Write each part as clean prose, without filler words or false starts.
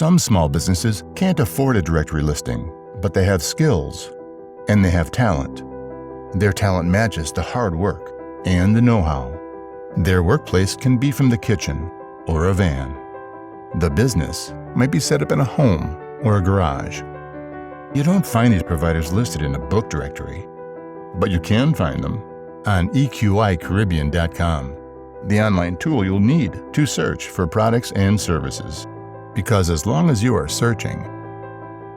Some small businesses can't afford a directory listing, but they have skills and they have talent. Their talent matches the hard work and the know-how. Their workplace can be from the kitchen or a van. The business might be set up in a home or a garage. You don't find these providers listed in a book directory, but you can find them on eqicaribbean.com, the online tool you'll need to search for products and services. Because as long as you are searching,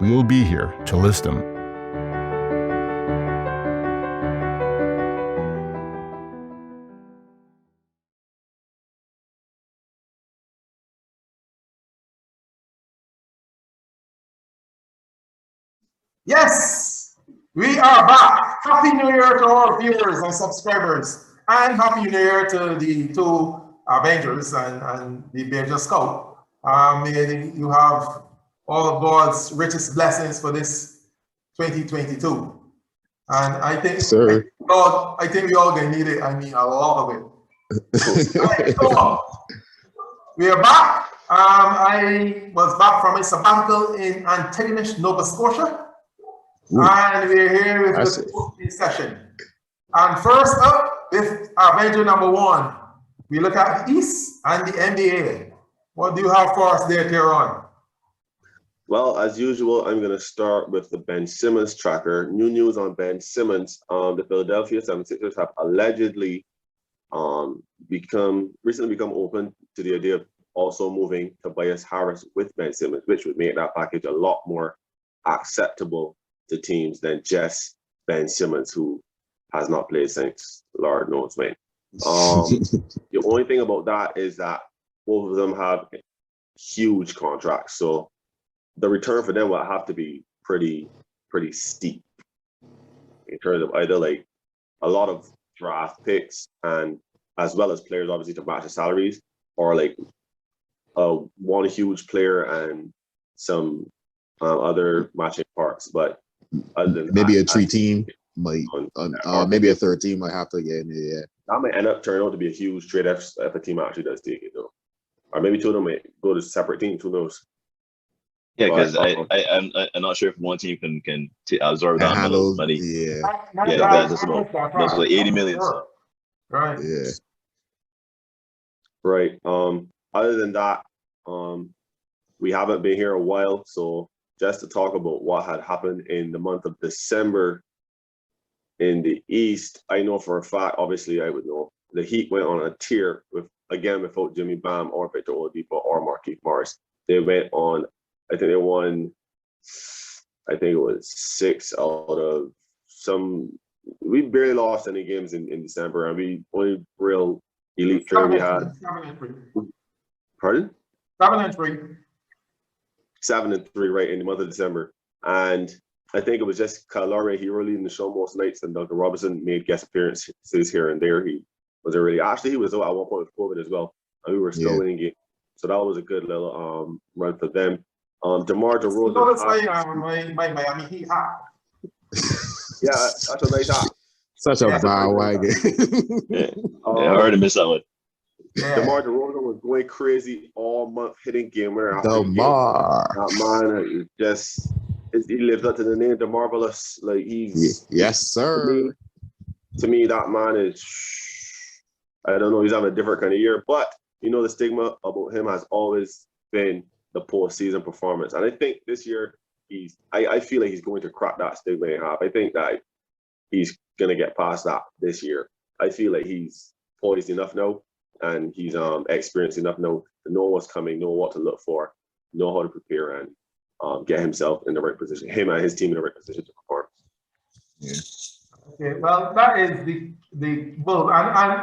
we'll be here to list them. Yes, we are back. Happy New Year to our viewers and subscribers, and Happy New Year to the two Avengers and the Bajan Scout. May you have all of God's richest blessings for this 2022. And I think, Sir. I think we all gonna need it. I mean, a lot of it. Right, so, we are back. I was back from a sabbatical in Antigonish, Nova Scotia. Ooh. And we're here with the session. And first up, with Avenger number 1, we look at the East and the NBA. What do you have for us there, Tyrone? Well, as usual, I'm going to start with the Ben Simmons tracker. New news on Ben Simmons. The Philadelphia 76ers have allegedly recently become open to the idea of also moving Tobias Harris with Ben Simmons, which would make that package a lot more acceptable to teams than just Ben Simmons, who has not played since Lord knows when. The only thing about that is that both of them have huge contracts, so the return for them will have to be pretty steep in terms of either like a lot of draft picks and as well as players obviously to match the salaries, or like one huge player and some other matching parts. But other than maybe that, a 3-team, like maybe a third team might have to get in there. Yeah, that might end up turning out to be a huge trade if a team actually does take it, though. Or maybe two of them might go to separate teams. Who knows? Yeah, because I'm not sure if one team can absorb that amount of money. Yeah, that's like 80 million. So. Right. Yeah. Right. Other than that, we haven't been here a while, so just to talk about what had happened in the month of December in the East, I know for a fact, obviously I would know, the Heat went on a tear without Jimmy Bam or Victor Oladipo or Markieff Morris. They went on, I think they won, I think it was 6 out of some. We barely lost any games in December, and we only real elite player we had. 7-3. Pardon? 7-3. 7-3, right, in the month of December. And I think it was just Kyle Lowry. He really leading the show most nights, and Duncan Robinson made guest appearances here and there. He was he was out at one point with COVID as well, and we were still winning games. So that was a good little run for them. DeMar DeRozan. Notice my Miami Heat hat. Yeah, that's a nice hat. Such a bandwagon. I already missed that one. Yeah. DeMar DeRozan was going crazy all month, hitting game winner after DeMar. That man, he lives up to the name DeMarvelous. Like yes, sir. To me, that man is. I don't know. He's having a different kind of year, but you know the stigma about him has always been the postseason performance, and I think this year I feel like he's going to crack that stigma in half. I think that he's going to get past that this year. I feel like he's poised enough now, and he's experienced enough now to know what's coming, know what to look for, know how to prepare, and get himself in the right position, him and his team in the right position to perform. Yeah. Okay, well, that is the well, I'm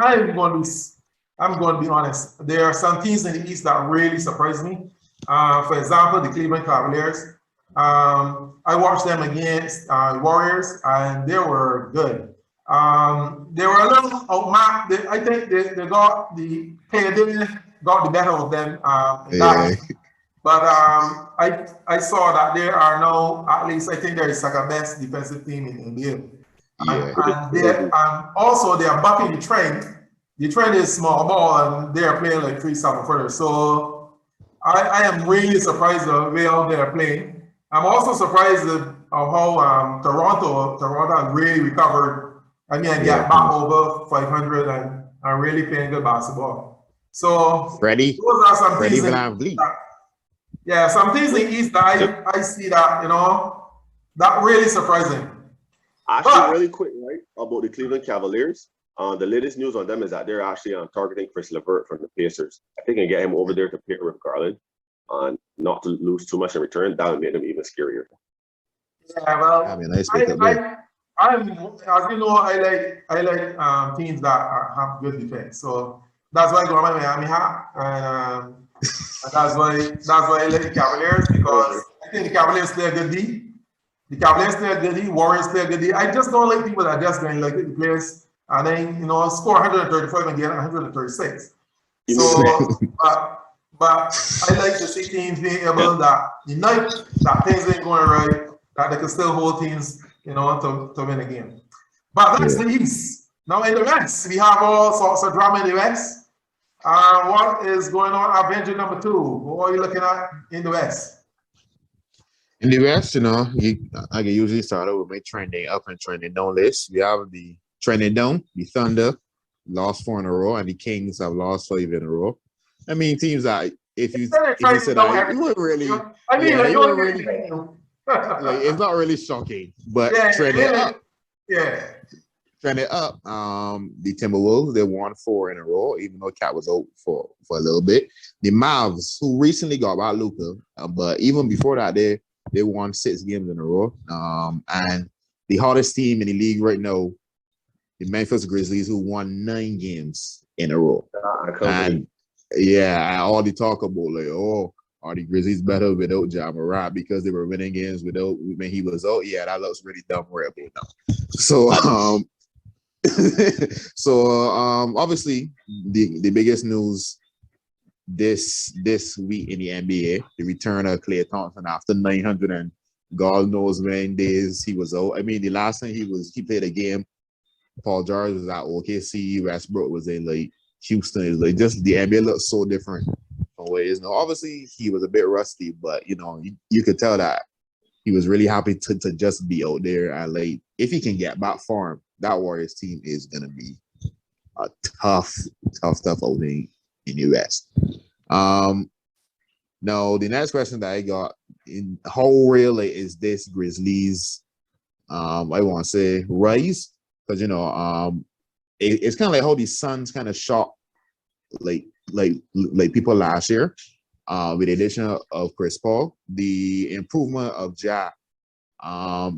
going to be honest. There are some teams in the East that really surprised me. For example, the Cleveland Cavaliers. I watched them against Warriors, and they were good. They were a little outmatched. I think they got the better of them. But I saw that there are now, at least I think they're the second best defensive team in the NBA. And also they are bucking the trend. The trend is small ball, and they are playing like 3-7 footers. So I am really surprised the way how they're playing. I'm also surprised of how Toronto has really recovered. I mean, and get back over 500 and are really playing good basketball. So Freddie those are some things. VanVleet. Yeah, some things in the East that I see that, you know, that really surprising. Actually, really quick, right, about the Cleveland Cavaliers. The latest news on them is that they're actually targeting Chris LeVert from the Pacers. I think they can get him over there to pair with Garland, not to lose too much in return. That would make them even scarier. Yeah, well, I mean, nice pickup there. I'm, as you know, I like teams that have good defense. So that's why I go on my Miami hat, and that's why I like the Cavaliers, because I think the Cavaliers play a good D. The Cavaliers play a good D. Warriors play a good D. I just don't like people that are just going like the players and then, you know, score 135 and get 136. So, but I like to see teams being able that the night that things ain't going right, that they can still hold teams, you know, to win a game. But that's the East. Now in the West, we have all sorts of drama in the West. What is going on? Avenger number 2. What are you looking at in the West? In the West, you know, I can usually start out with my trending up and trending down list. We have the trending down, the Thunder lost 4 in a row, and the Kings have lost 5 in a row. I mean, teams that if you said that, you wouldn't really. I mean, you wouldn't really. Like, it's not really shocking, but trending up. Yeah. Trending up. The Timberwolves, they won 4 in a row, even though Cat was out for a little bit. The Mavs, who recently got by Luka, but even before that, they won 6 games in a row. And the hottest team in the league right now, the Memphis Grizzlies, who won 9 games in a row. And all the talk about like, oh, are the Grizzlies better without Ja Morant because they were winning games without when he was out? Yeah, that looks really dumb right about now. So obviously the biggest news this week in the NBA, the return of Klay Thompson after 900 and God knows how many days he was out. I mean, the last time he played a game, Paul George was at OKC, Westbrook was in like Houston. It's like just the NBA looks so different from what it is now. Obviously, he was a bit rusty, but you know, you could tell that he was really happy to just be out there. And like, if he can get back form, that Warriors team is gonna be a tough out in the West. Now the next question that I got, in how real is this Grizzlies? I want to say rise, because you know, it's kind of like how the Suns kind of shot like people last year, with the addition of Chris Paul, the improvement of Ja.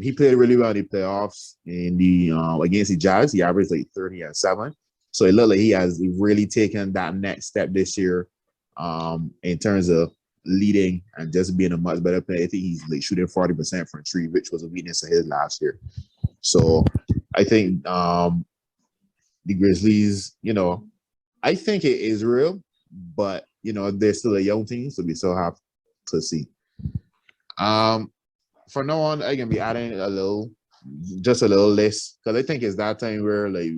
He played really well in the playoffs in the against the Jazz. He averaged like 30 and 7. So it looked like he has really taken that next step this year, in terms of leading and just being a much better player. I think he's like shooting 40% from 3, which was a weakness of his last year. So I think the Grizzlies, you know, I think it is real, but you know, they're still a young team, so we still have to see. For now on, I can be adding a little list, because I think it's that time where like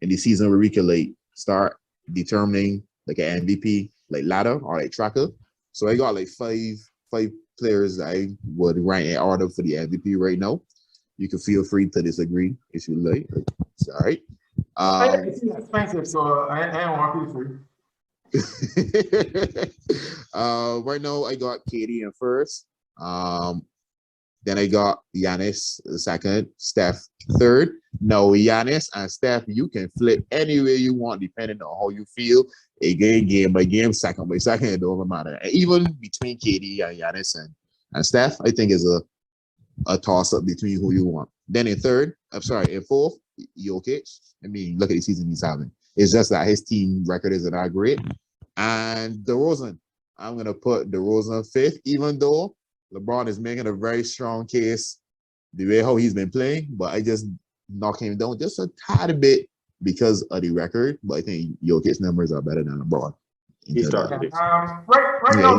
in the season where we can like start determining like an MVP like ladder or like tracker. So I got like five players that I would rank in order for the MVP right now. You can feel free to disagree if you like. It's all right. It's expensive, so I don't want to free. Right now I got KD in first. Then I got Giannis second, Steph third. No, Giannis and Steph, you can flip any way you want depending on how you feel. Game by game, second by second, it don't matter. And even between KD and Giannis and Steph, I think is a toss-up between who you want. Then in fourth, Jokic. I mean, look at the season he's having. It's just that his team record isn't that great. And DeRozan, I'm going to put DeRozan fifth, even though LeBron is making a very strong case the way how he's been playing, but I just knock him down just a tiny bit because of the record. But I think Jokic's numbers are better than LeBron. He started right now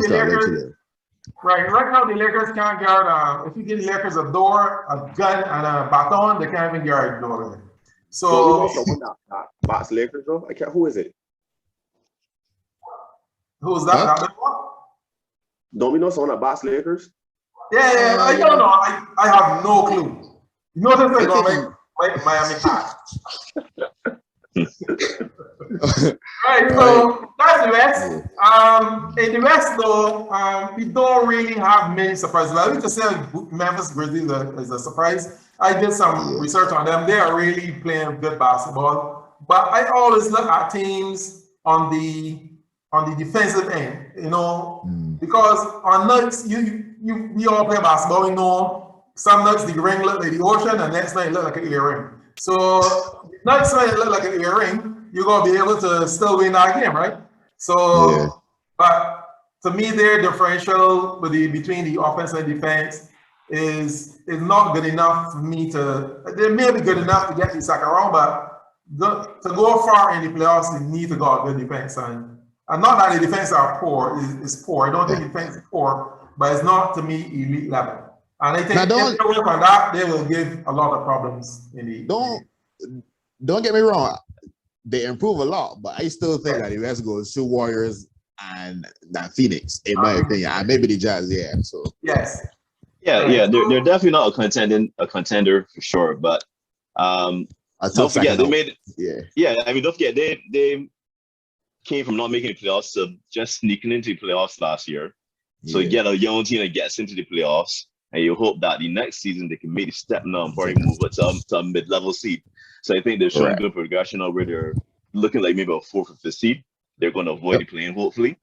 the Lakers can't guard. If you give the Lakers a door, a gun, and a baton, they can't even guard door. So Box Lakers though. I can't. Who is it? Who's that? Huh? Don't we know someone at Boss Lakers? Yeah, I don't know. I have no clue. You know this is I going think to make Miami hot. Right, so that's the West. In the West, though, we don't really have many surprises. I would just say Memphis Grizzlies is a surprise. I did some research on them. They are really playing good basketball. But I always look at teams on the defensive end, you know, because on nights we all play basketball. We know some nights the ring look like the ocean, and next night it look like an earring. So nights when it look like an earring, you're gonna be able to still win that game, right? So, but to me, their differential between the offense and defense is not good enough for me to. They may be good enough to get the second round, but to go far in the playoffs, you need to go good defense, and not that the defense are poor is poor. I don't think the defense is poor, but it's not to me elite level. And I think if they work on that, they will give a lot of problems in the. Don't get me wrong, they improve a lot, but I still think that the West goes to Warriors and that Phoenix, in my opinion, and maybe the Jazz. Yeah. So yes. Yeah. They're definitely not a contender for sure, but don't forget they made. I mean, don't forget they came from not making the playoffs to just sneaking into the playoffs last year. So you get a young team that gets into the playoffs, and you hope that the next season they can maybe step now and probably move it to a mid-level seed. So I think they're showing good progression now where they're looking like maybe a 4th or 5th seed. They're going to avoid the play-in, hopefully.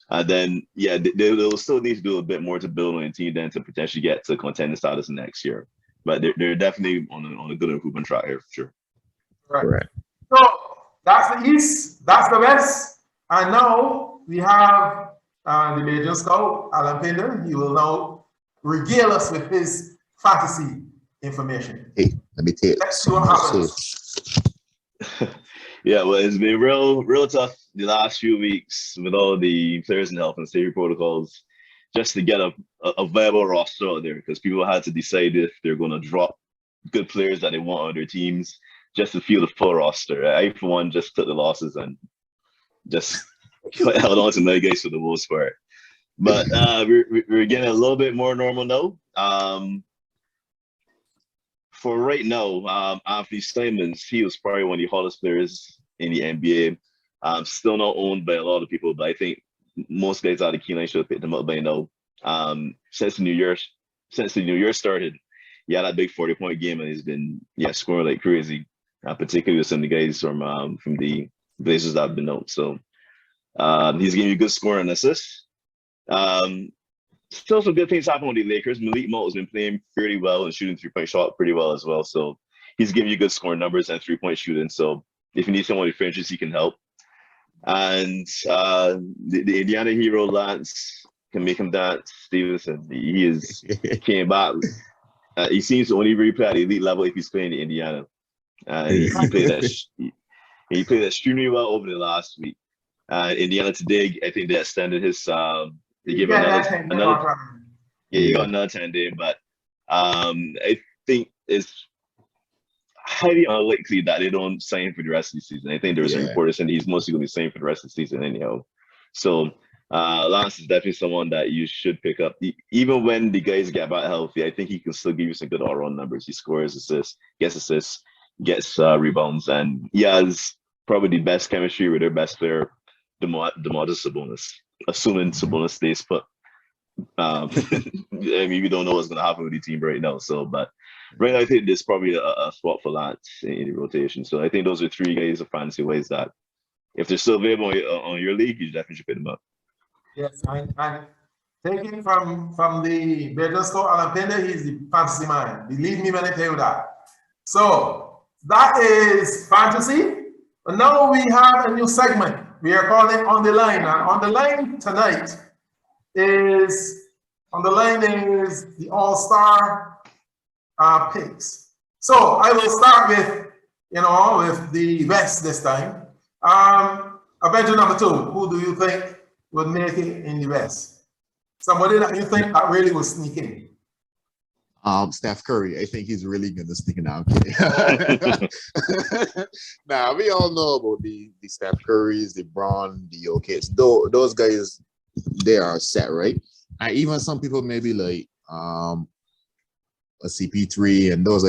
And then, they'll still need to do a bit more to build on a team then to potentially get to contender status next year. But they're definitely on a good improvement track here for sure. Right. So that's the East, that's the West. And now we have the Bajan scout, Alan Pinder. He will now regale us with his fantasy information. Hey, let me tell you. Let's see what happens. Yeah, well, it's been real tough the last few weeks with all the players in health and safety protocols just to get a viable roster out there, because people had to decide if they're going to drop good players that they want on their teams just to field the full roster. I, for one, just took the losses and just held on to my guys for the most part. But we're getting a little bit more normal now. For right now, Anthony Simons, he was probably one of the hottest players in the NBA. Still not owned by a lot of people, but I think most guys out of Keenan should have picked him up by now. Since the New Year started, he had that big 40-point game, and he's been scoring like crazy. Particularly with some of the guys from the Blazers that have been out. So he's giving you good scoring and assists. Still some good things happening with the Lakers. Malik Monk has been playing fairly well and shooting 3-point shot pretty well as well. So he's giving you good scoring numbers and 3-point shooting. So if you need someone with fringes, he can help. And the Indiana hero Lance can make him dance. Stevenson, he came back. He seems to only really play at the elite level if he's playing in Indiana. He played extremely well over the last week. Indiana today, I think they extended his. They gave another. He got another 10-day, but I think it's highly unlikely that they don't sign for the rest of the season. I think there was some reporters saying he's mostly going to be signed for the rest of the season anyhow. So Lance is definitely someone that you should pick up. Even when the guys get back healthy, I think he can still give you some good all-around numbers. He scores assists, gets rebounds, and he has probably the best chemistry with their best player, Domantas Sabonis. Assuming Sabonis stays put. I mean, we don't know what's going to happen with the team right now. So, but right now, I think there's probably a spot for Lance in the rotation. So I think those are 3 guys of fantasy ways that if they're still available on your league, you definitely should pick them up. Yes, and taking from the Bajan scout, Alan Pinder, he's the fantasy man. Believe me when I tell you that. So that is fantasy. But now we have a new segment. We are calling On the Line. And on the line tonight is the All-Star picks. So I will start with the West this time. Avenger number 2, who do you think would make it in the West? Somebody that you think that really will sneak in? Steph Curry. I think he's really gonna stick it out. Now we all know about the Steph Currys, the Bron, the Jokic. Those guys they are set, right? And even some people maybe like a CP3 and those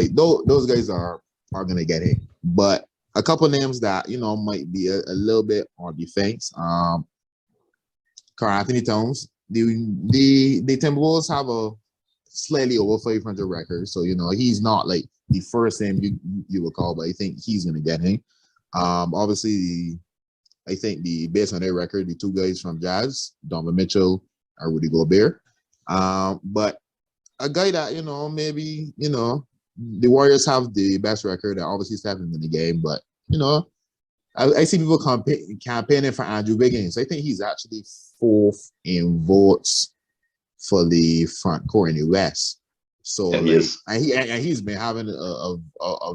guys are gonna get in. But a couple names that might be a little bit on defense. Karl Anthony Towns. The Timberwolves have a slightly over 500 record, so he's not like the first name you would call, but I think he's gonna get in. Obviously, I think based on their record, the two guys from Jazz, Donovan Mitchell and Rudy Gobert. But a guy that maybe the Warriors have the best record, and obviously Stephen's in the game, but I see people campaigning for Andrew Wiggins. I think he's actually fourth in votes for the front court in the West. So he's been having a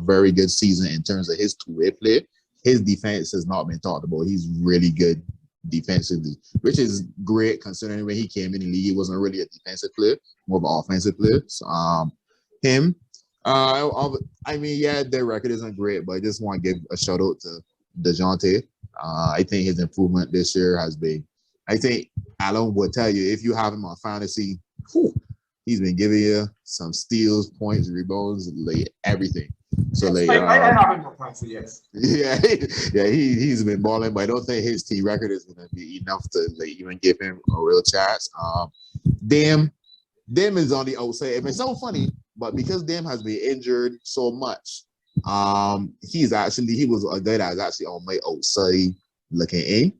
very good season in terms of his two-way play. His defense has not been talked about. He's really good defensively, which is great considering when he came in the league, he wasn't really a defensive player, more of an offensive player. So, their record isn't great, but I just want to give a shout out to DeJounte. I think his improvement this year has been. I think Alan would tell you if you have him on fantasy, he's been giving you some steals, points, rebounds, like everything. So I have him on fantasy, yes. Yeah, he's been balling, but I don't think his team record is going to be enough to even give him a real chance. Dame is on the outside. It may sound funny, but because Dame has been injured so much, he was a guy that was actually on my outside looking in.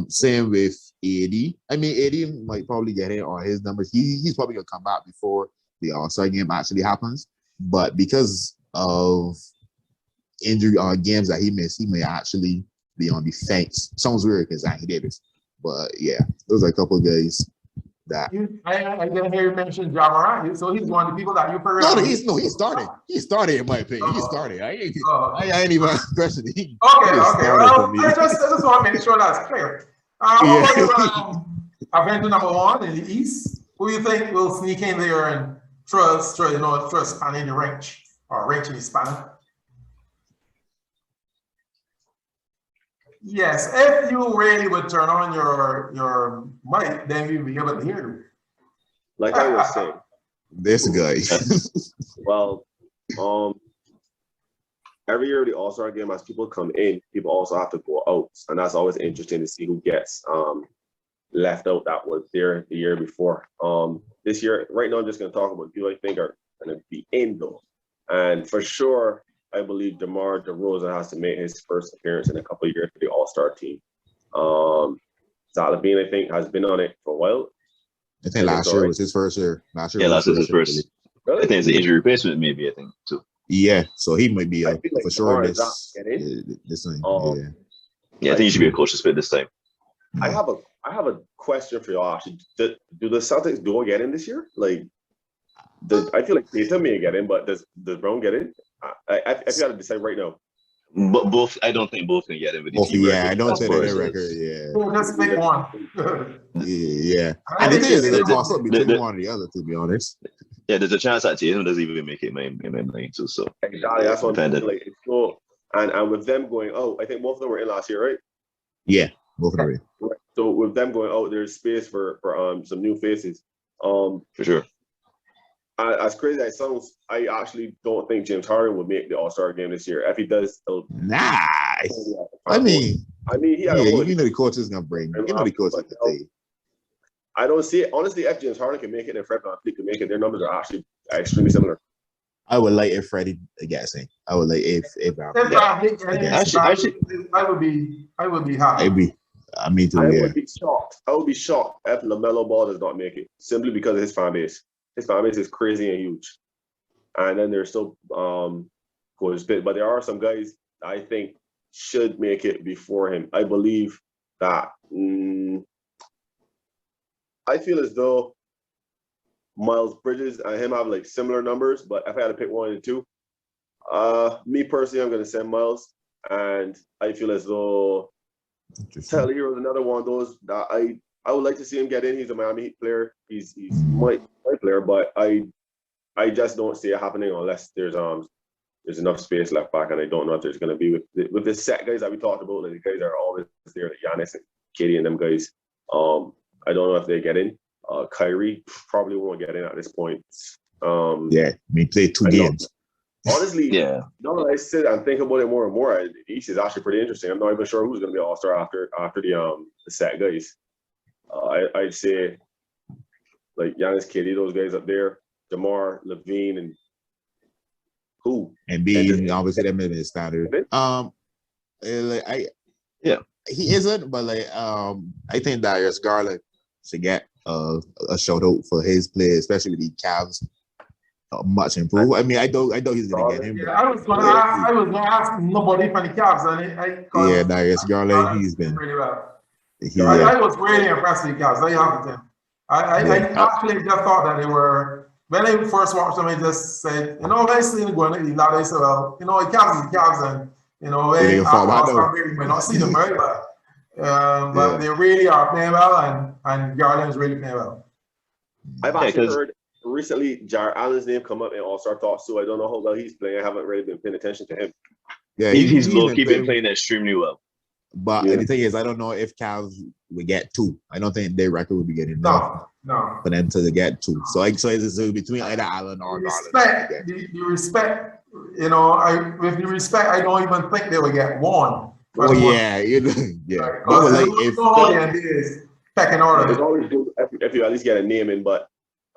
Same with AD. I mean, AD might probably get in on his numbers. He's probably gonna come back before the All-Star game actually happens. But because of injury games that he missed, he may actually be on the fence. Sounds weird because Anthony Davis. But yeah, those are a couple of guys that. I didn't hear you mention Ja Morant, so he's one of the people that you heard. He's starting. He started, in my opinion. He started. I ain't even questioning. Okay. Well, I just want to make sure that's clear. Avenger number one in the East. Who do you think will sneak in there and trust spanning the range or range in the span? Yes, if you really would turn on your mic, then you'll be able to hear you. Like I was saying, this guy. Well, every year the All-Star game, as people come in, people also have to go out, and that's always interesting to see who gets left out that was there the year before. This year, right now, I'm just going to talk about people I think are going to be in though, and for sure, I believe DeMar DeRozan has to make his first appearance in a couple of years for the All-Star team. Zach LaVine, I think, has been on it for a while. I think last year was his first year. Last year was his first. Really? I think it's an injury replacement, maybe. I think too. Yeah, so he might be for sure this thing. I think he should be a cautious fit this time. I have a question for y'all. Actually, do the Celtics get in this year? Like, I feel like Tatum may get in, but does Brown get in? I got to decide right now. But both, I don't think both can get in with the team. Yeah, I don't say their record. Yeah, just pick one. Yeah. And the thing is, it's toss up between one or the other. To be honest. Yeah, there's a chance that Tatum doesn't even make it in my too. So exactly, that's what I'm saying. Like, it's cool. And with them going out, I think both of them were in last year, right? Yeah, both of them. Right. So with them going out, there's space for some new faces. For sure. As crazy as it sounds, I actually don't think James Harden would make the All-Star game this year. If he does, nice. I mean, the coach is gonna bring. The coach at the day. I don't see it. Honestly, if James Harden can make it and Fred VanVleet can make it, their numbers are actually extremely similar. I would like if Freddie guessing. I would like if I would be happy. I mean, I would be shocked. I would be shocked if LaMelo Ball does not make it simply because of his fan base. His fan base is crazy and huge. And then there's still coach bit, but there are some guys I think should make it before him. I believe that I feel as though Miles Bridges and him have like similar numbers, but if I had to pick one and two, me personally, I'm gonna send Miles, and I feel as though Tyler Hero is another one of those that I would like to see him get in. He's a Miami Heat player. He's my player, but I just don't see it happening unless there's enough space left back, and I don't know if there's going to be with the set guys that we talked about, like the guys that are always there, like Giannis and Katie and them guys. I don't know if they get in. Kyrie probably won't get in at this point. Yeah, we played 2 games. Honestly, Yeah. no, I sit and think about it more and more. The East is actually pretty interesting. I'm not even sure who's going to be All-Star after the set guys. I'd say like Giannis, KD, those guys up there, DeMar, Levine, and who? And being obviously that made it standard. He isn't, but I think Darius Garland should get a shout out for his play, especially with the Cavs. Much improved. I mean, I know he's gonna get him. Yeah, I was gonna ask nobody from the Cavs, and Darius Garland, he's been pretty well. Yeah. I was really impressed with the Cavs. I have to tell. I actually just thought that they were, when I first watched them, I just said, eventually they're going to eat that. I said, well, the Cavs is the Cavs, and we might not see them very well. But they really are playing well, and Garland's really playing well. I've actually heard recently Jared Allen's name come up in All-Star talks too. I don't know how well he's playing. I haven't really been paying attention to him. Yeah, he's low-key been playing extremely well. But the thing is, I don't know if Cavs would get 2. I don't think their record would be getting enough for them to get 2. So it's between either Allen or Garland. The respect, with the respect, I don't even think they would get 1. Oh yeah, yeah. Because if the is pecking order. It's always good if you at least get a name in. But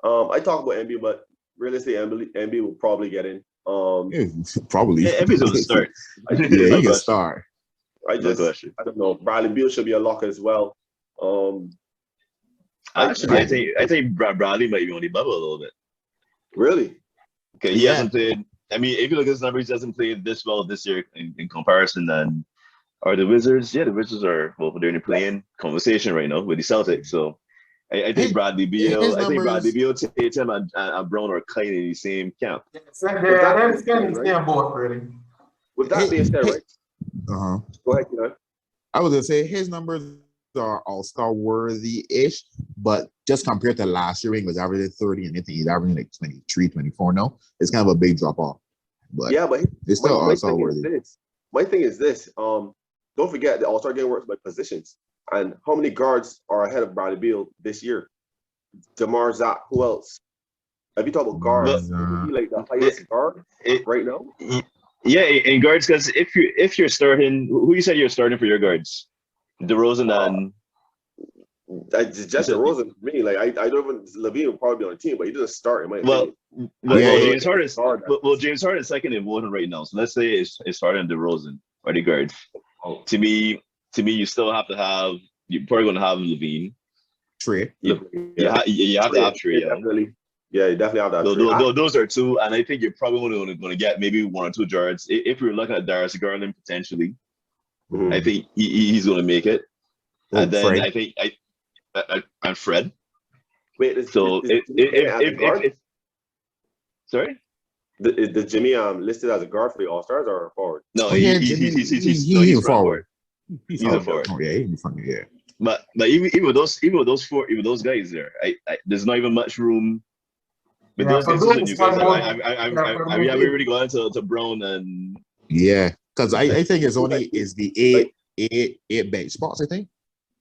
I talk about MB, but realistically, MB will probably get in. Probably. Yeah, MB's gonna start. He can start. I don't know. Bradley Beal should be a lock as well. Actually, I think Bradley might be on the bubble a little bit. Really? Okay, he hasn't played. I mean, if you look at his numbers, he hasn't played this well this year in comparison. Then are the Wizards? Yeah, the Wizards are they're in the playing conversation right now with the Celtics. So I think Bradley Beal. I think Bradley Beal, Tatum, and Brown are kind of in the same camp. They're in the same boat, really. With that being said, right? Go ahead, Kenan. I was gonna say his numbers are All-Star worthy-ish, but just compared to last year, when he was averaging 30, and I think he's averaging like 23, 24 now. It's kind of a big drop off. But it's still All-Star worthy. My thing is this: don't forget the All-Star game works by positions, and how many guards are ahead of Bradley Beal this year? DeMar, Zach, who else? If you talk about guards, like the highest guard right now. Yeah, in guards, because if you're starting, who you said you're starting for your guards? DeRozan and just DeRozan for me. Like I don't even Levine will probably be on the team, but he doesn't start. James Harden is second in voting right now. So let's say it's Harden, DeRozan or the guards. To me, you still have to have. You're probably going to have Levine. Trey. You have to have Trey. Definitely. Yeah, you definitely have that. Those are 2, and I think you're probably only going to get maybe 1 or 2 guards. If you're looking at Darius Garland potentially, I think he's going to make it. And then Fred. I think and Fred. Wait, if sorry, the Jimmy listed as a guard for the All-Stars or a forward? No, he's forward. He's a forward. Oh yeah, he's funny. Yeah. But even with those guys there, there's not even much room. But those guys, I haven't really gone to Brown and because I think it's only the eight bench spots. I think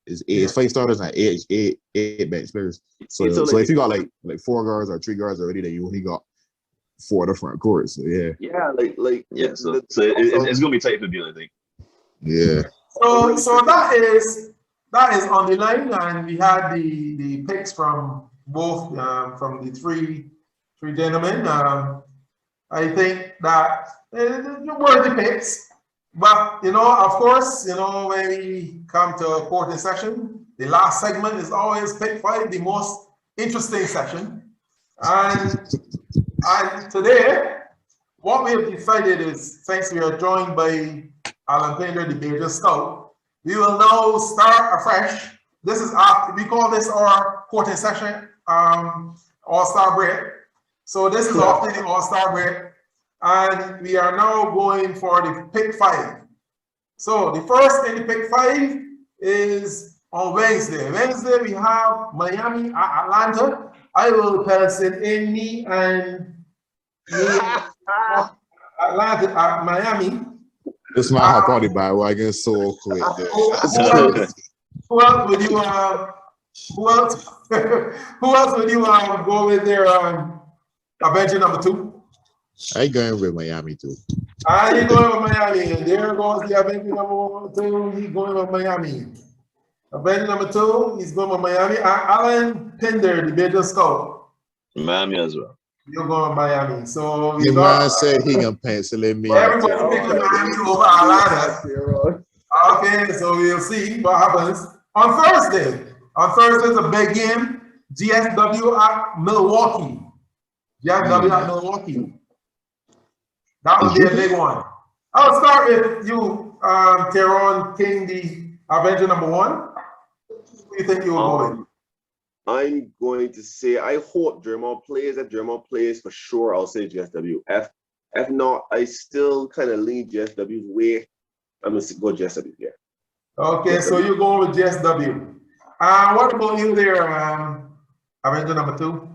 it's 5 starters and eight bench players. So if you got like 4 guards or 3 guards already, then you only got 4 the front court. So So it's gonna be tight for Beal, I think. Yeah. So that is on the line, and we had the picks from both from the three gentlemen. I think that they're worthy picks, but of course, when we come to a quarter session, the last segment is always pick 5, the most interesting session, and today what we have decided is, since we are joined by Alan Painter, the Bajan Scout, we will now start afresh. This is we call this our quarter session All-Star break. So this is often the All-Star break, and we are now going for the pick 5. So the first in the pick 5 is on Wednesday. Wednesday we have Miami at Atlanta. I will person in me and Atlanta at Miami. This is my hot party by wagon so quick. Who else would you Who else? Who else would you go with there? Avenger number 2. I going with Miami too. You going with Miami, and there goes the Avenger number 2. He's going with Miami. Avenger number 2, he's going with Miami. Alan Pinder, the Major Scout. Miami as well. You're going with Miami. So we The got man said he can pencil in me. everybody picking Miami over Atlanta. Okay, so we'll see what happens on Thursday. On Thursday, it's a big game. GSW at Milwaukee. GSW at Milwaukee. That would be a big one. I'll start with you, Teron King, the Avenger number 1. Who do you think you will go with? I'm going to say I hope Jermall plays. If Jermall plays, for sure, I'll say GSW. If not, I still kind of lean GSW's way. I'm going to go GSW here. Okay, so you're going with GSW. What about you there, Avenger number 2?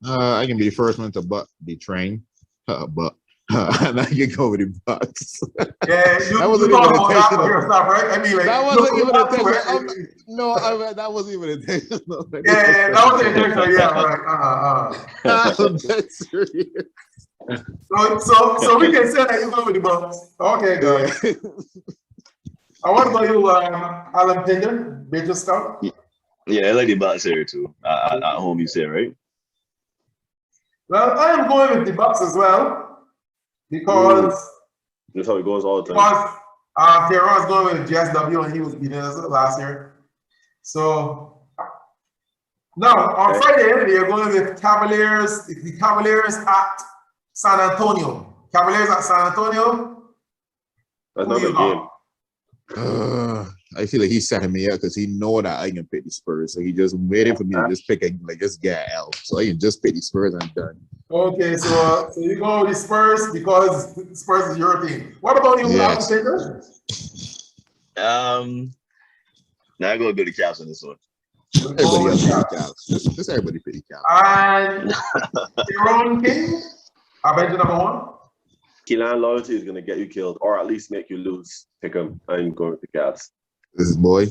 I can be the first one to butt the train, but and I can go with the Bucks. Yeah, that wasn't even intentional. Stuff, right? I mean, like, that wasn't even intentional. No, that wasn't even intentional. Yeah, that wasn't intentional. Yeah, right. That's serious. So we can say that you go with the Bucks. Okay, good. What about you, Alan Pinder, Major Scout? Yeah, I like the Bucks here too. At home, you say, right? Well, I am going with the Bucks as well because that's how it goes all the time. Because Teron's going with GSW and he was beating us last year. So now on Friday they're going with Cavaliers. The Cavaliers at San Antonio. Cavaliers at San Antonio. That's not a game. I feel like he's setting me up because he know that I can pick the Spurs, so he just waiting for me to just pick just get out, so I can just pick the Spurs and I'm done. Okay, so you go with the Spurs because the Spurs is your team. What about you, yes. Now I go to the Cavs on this one. Everybody else pick the Cavs. Just everybody pick the Cavs. And Teron King, Avenger number 1. Keelan loyalty is going to get you killed, or at least make you lose. Pick him. I'm going with the Cavs. This is boy.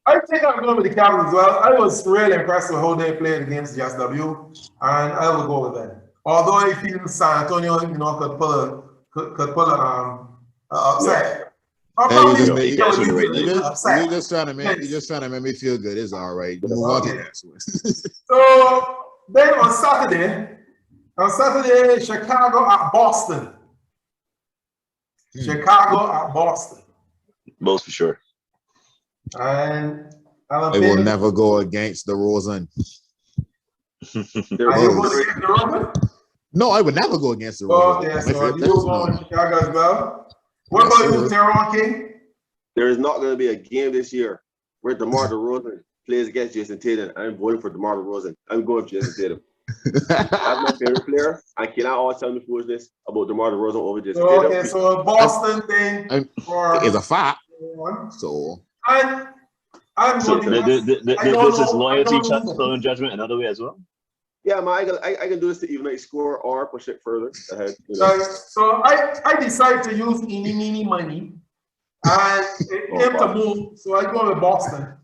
I think I'm going with the Cavs as well. I was really impressed with how they played against GSW, and I will go with them. Although I feel San Antonio, could pull a upset. You're just trying to make me feel good. It's all right. Move on to the next one. So then on Saturday, Chicago at Boston. Chicago at Boston. Both for sure. And I will never go against the Rosen. No, I would never go against the Rosen. Oh, yeah, so you go with Chicago as well. What about you, Teron King? There is not going to be a game this year where DeMar DeRozan plays against Jason Tatum. I'm voting for DeMar DeRozan. I'm going for Jason Tatum. That's my favorite player. I cannot always tell me foolishness about DeMar DeRozan over Jason Tatum. Okay, so Boston thing is a fact. So I'm so this is loyalty, stolen judgment, another way as well. Yeah, man, I can do this to even like score or push it further ahead. So I decided to use eeny, meeny, money, and it came to move. So I go with Boston.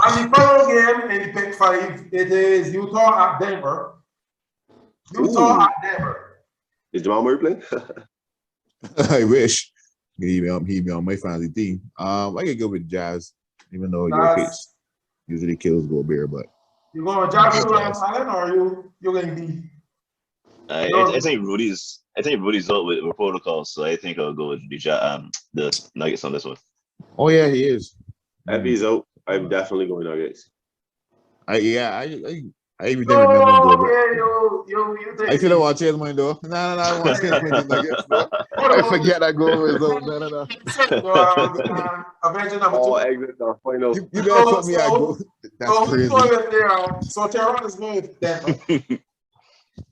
And the final game in the pick 5, it is Utah at Denver. Utah at Denver. Is Jamal Murray playing? I wish he'd be on my fantasy team. I could go with Jazz, even though your pitch usually kills Gobert, but you going with Jazz or you're going to be? I think Rudy's out with protocol, so I think I'll go with the Nuggets on this one. Oh yeah, he is. If he's out, I'm definitely going Nuggets. I even didn't remember. Yeah, I feel like I change mine though. No, I want to change my Nuggets. I forget that goal is out. No. Avenger number 2. All exits are final. You better put me at goal. That's crazy. So Teron is going with Denver.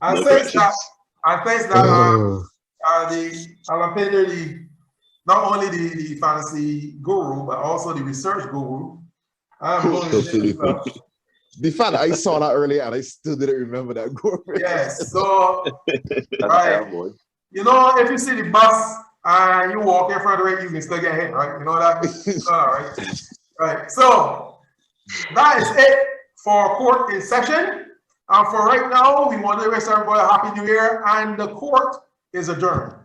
I think that the Alan Pinder, not only the fantasy guru, but also the research guru. I'm going to the fact that I saw that earlier and I still didn't remember that goal. Yes, so right. If you see the bus and you walk in front of it, you can still get hit, right? You know that? All right. Right. So that is it for court in session. For right now, we want to wish everybody a happy new year, and the court is adjourned.